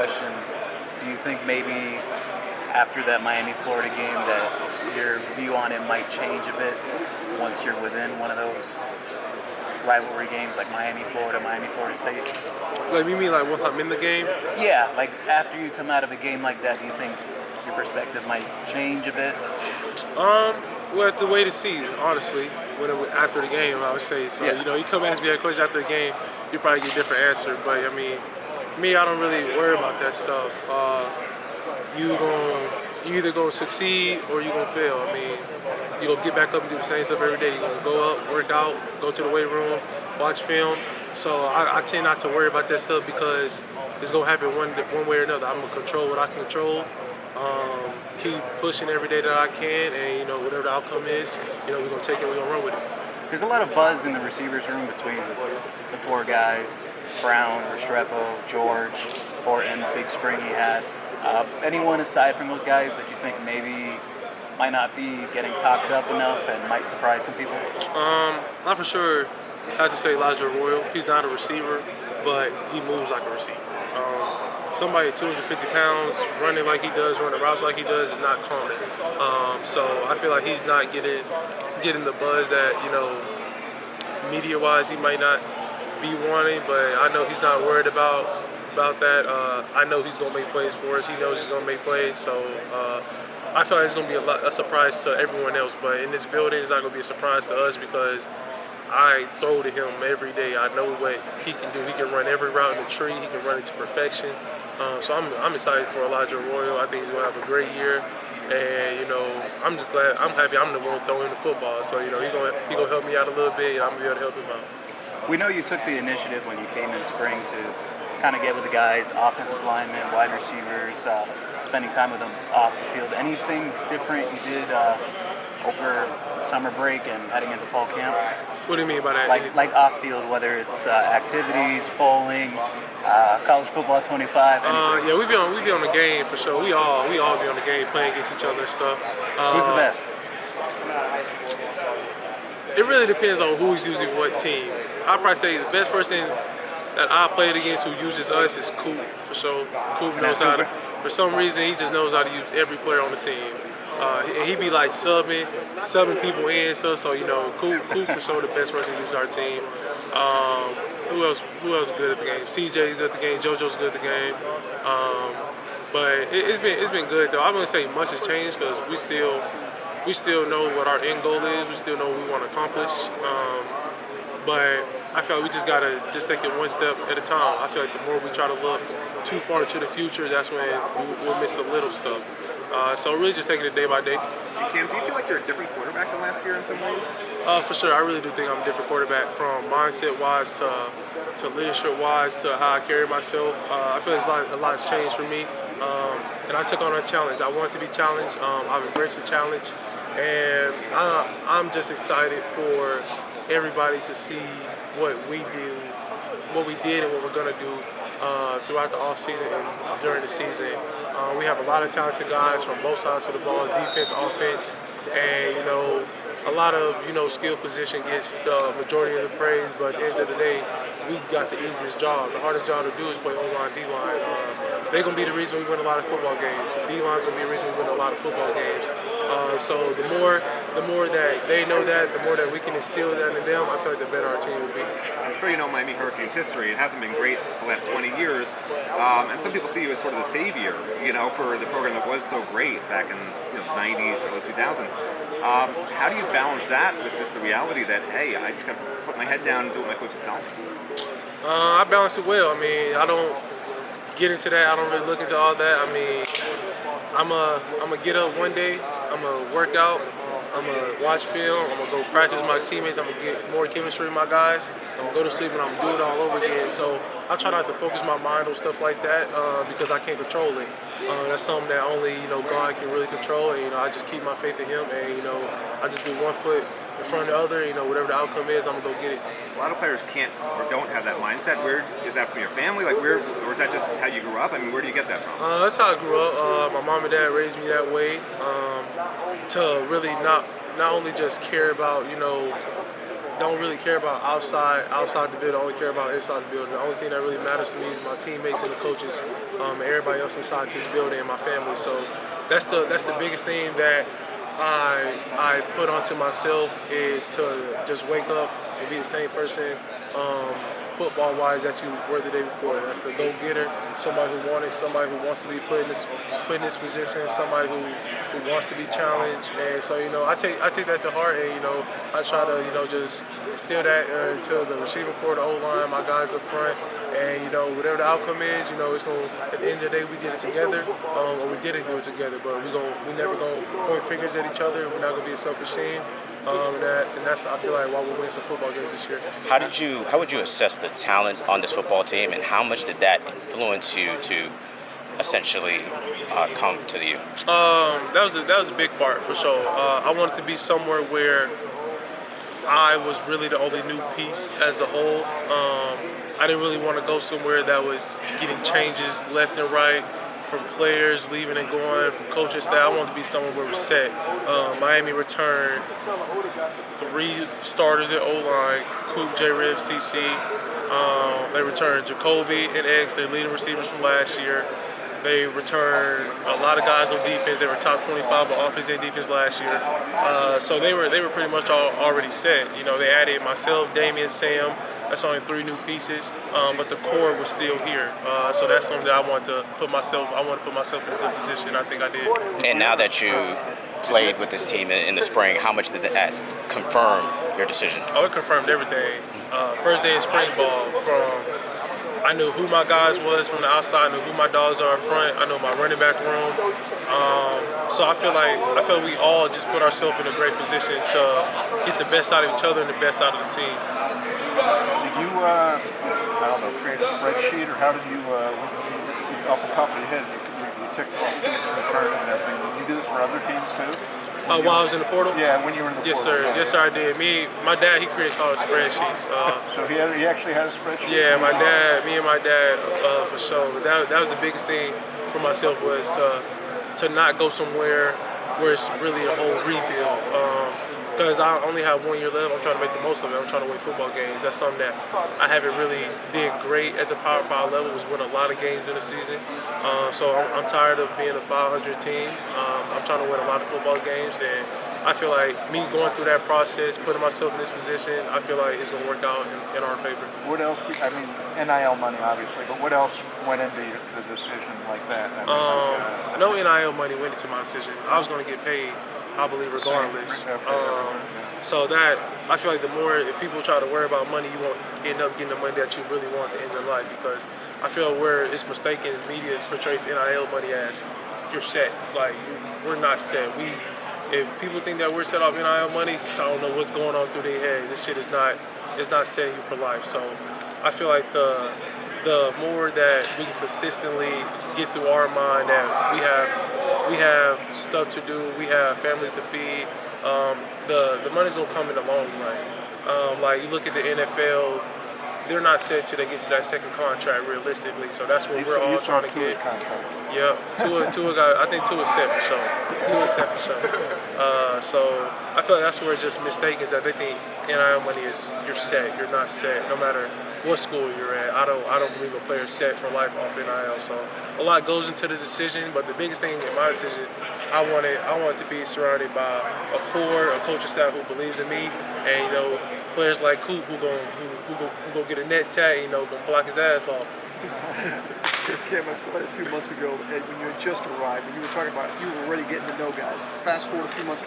question. Do you think maybe after that Miami-Florida game that your view on it might change a bit once you're within one of those rivalry games like Miami-Florida, Miami-Florida State? Like, you mean like once I'm in the game? Yeah, like after you come out of a game like that, do you think your perspective might change a bit? We'll have to wait to see, honestly, after the game, I would say. So, Yeah. you come ask me that question after the game, you probably get a different answer. But, I mean, me, I don't really worry about that stuff. You either gonna succeed or you gonna fail. I mean, you gonna get back up and do the same stuff every day. You're gonna go up, work out, go to the weight room, watch film. So I tend not to worry about that stuff because it's gonna happen one way or another. I'm gonna control what I can control. Keep pushing every day that I can, and whatever the outcome is, we're gonna take it. We're gonna run with it. There's a lot of buzz in the receivers room between the four guys: Brown, Restrepo, George, Horton, big spring he had. Anyone aside from those guys that you think maybe might not be getting topped up enough and might surprise some people? I for sure have to say Elijah Royal. He's not a receiver, but he moves like a receiver. Somebody at 250 pounds running like he does, running routes like he does is not common. So I feel like he's not getting the buzz that, media-wise he might not be wanting, but I know he's not worried about that. I know he's going to make plays for us. He knows he's going to make plays. So I feel like it's going to be a surprise to everyone else. But in this building, it's not going to be a surprise to us because I throw to him every day. I know what he can do. He can run every route in the tree. He can run it to perfection. So I'm excited for Elijah Royal. I think he's going to have a great year. And, I'm just glad. I'm happy I'm the one throwing the football. So, he's going to help me out a little bit, and I'm going to be able to help him out. We know you took the initiative when you came in spring to kind of get with the guys, offensive linemen, wide receivers, spending time with them off the field. Anything different you did over summer break and heading into fall camp? What do you mean by that? Like off field, whether it's activities, bowling, college football 25, anything. Yeah, we be on the game for sure. We all be on the game, playing against each other and stuff. Who's the best? It really depends on who's using what team. I'd probably say the best person that I played against who uses us is Coop for sure. Coop knows how to. For some reason, he just knows how to use every player on the team. He be like subbing people in and stuff. So Coop for sure the best person to use our team. Who else is good at the game? CJ is good at the game. JoJo's good at the game. But it's been good though. I wouldn't say much has changed because we still know what our end goal is. We still know what we want to accomplish. But I feel like we just gotta take it one step at a time. I feel like the more we try to look too far into the future, that's when we'll miss the little stuff. So really just taking it day by day. Hey Cam, do you feel like you're a different quarterback than last year in some ways? For sure, I really do think I'm a different quarterback from mindset-wise to leadership-wise to how I carry myself. I feel like a lot's changed for me, and I took on a challenge. I wanted to be challenged. I've embraced the challenge, and I'm just excited for everybody to see what we did and what we're gonna do throughout the off season and during the season. We have a lot of talented guys from both sides of the ball, defense, offense, and a lot of skill position gets the majority of the praise. But at the end of the day, we got the easiest job. The hardest job to do is play O-line, D-line. They're gonna be the reason we win a lot of football games. The D-line's gonna be the reason we win a lot of football games. So the more that they know that, the more that we can instill that in them, I feel like the better our team will be. I'm sure you know Miami Hurricanes history. It hasn't been great the last 20 years, and some people see you as sort of the savior, for the program that was so great back in the 90s, early 2000s. How do you balance that with just the reality that, hey, I just got to put my head down and do what my coaches tell me? I balance it well. I mean, I don't get into that. I don't really look into all that. I mean, I'm gonna get up one day. I'm gonna work out. I'm gonna watch film. I'm gonna go practice with my teammates. I'm gonna get more chemistry with my guys. I'm gonna go to sleep and I'm gonna do it all over again. So I try not to focus my mind on stuff like that because I can't control it. That's something that only God can really control. And I just keep my faith in Him, and I just do one foot in front of the other. Whatever the outcome is, I'm gonna go get it. A lot of players can't or don't have that mindset. Where is that from your family? Or is that just how you grew up? I mean, where do you get that from? That's how I grew up. My mom and dad raised me that way to really not only just care about don't really care about outside the building. I only care about inside the building. The only thing that really matters to me is my teammates and the coaches, and everybody else inside this building and my family. So that's the biggest thing that I put onto myself, is to just wake up and be the same person, football-wise, that you were the day before. That's a go-getter, somebody who wanted, somebody who wants to be put in this position, somebody who wants to be challenged. And so, I take that to heart, and I try to just instill that into the receiving core, the O-line, my guys up front. And whatever the outcome is, it's going. At the end of the day, we did it together, or we didn't do it together. But we never gonna point fingers at each other. We're not gonna be a selfish team. And that's, I feel like, why we win some football games this year. How would you assess the talent on this football team, and how much did that influence you to essentially come to you? That was a big part for sure. I wanted to be somewhere where I was really the only new piece as a whole. I didn't really want to go somewhere that was getting changes left and right, from players leaving and going, from coaching staff. I wanted to be somewhere where we're set. Miami returned 3 starters at O-line, Coop, J-Rib, CC. They returned Jacoby and X, their leading receivers from last year. They returned a lot of guys on defense. They were top 25 on offense and defense last year. So they were pretty much already set. They added myself, Damian, Sam. That's only 3 new pieces, but the core was still here. So that's something that I want to put myself in a good position. I think I did. And now that you played with this team in the spring, how much did that confirm your decision? Oh, it confirmed everything. First day of spring ball, I knew who my guys was from the outside, I knew who my dogs are up front, I know my running back room. So I feel we all just put ourselves in a great position to get the best out of each other and the best out of the team. Did you, create a spreadsheet, or how did you, off the top of your head, you ticked off things return and everything? Did you do this for other teams too? While I was in the portal? Yeah, when you were in the yes, portal. Sir. Yes, sir, I did. My dad, he creates all the spreadsheets. So he actually had a spreadsheet? Yeah, me and my dad, for sure. But that was the biggest thing for myself, was to not go somewhere where it's really a whole rebuild. Because I only have 1 year left. I'm trying to make the most of it. I'm trying to win football games. That's something that I haven't really did great at the Power 5 level, was win a lot of games in the season. So I'm tired of being a 500 team. I'm trying to win a lot of football games, and I feel like me going through that process, putting myself in this position, I feel like it's going to work out in our favor. What else? NIL money, obviously, but what else went into the decision like that? No NIL money went into my decision. I was going to get paid, I believe, regardless. So that, I feel like the more, if people try to worry about money, you won't end up getting the money that you really want in your life, because I feel where it's mistaken, media portrays NIL money as you're set. Like, we're not set. If people think that we're set off NIL money, I don't know what's going on through their head. This shit is not setting you for life. So I feel like the more that we can consistently get through our mind that we have stuff to do, we have families to feed, the money's gonna come in the long run. Like, you look at the NFL, they're not set till they get to that second contract realistically. So that's what we're all trying to get. Yeah, I think Tua is set for sure. Tua is set for sure. So I feel like that's where it's just mistaken, is that they think NIL money is you're set. You're not set, no matter what school you're at. I don't believe a player's set for life off NIL. So a lot goes into the decision, but the biggest thing in my decision, I wanted to be surrounded by a core, a coaching staff who believes in me, and players like Coop who gonna get a net tag, gonna block his ass off. Cam, I saw it a few months ago, Ed, when you had just arrived, and you were talking about you were already getting to know guys. Fast forward a few months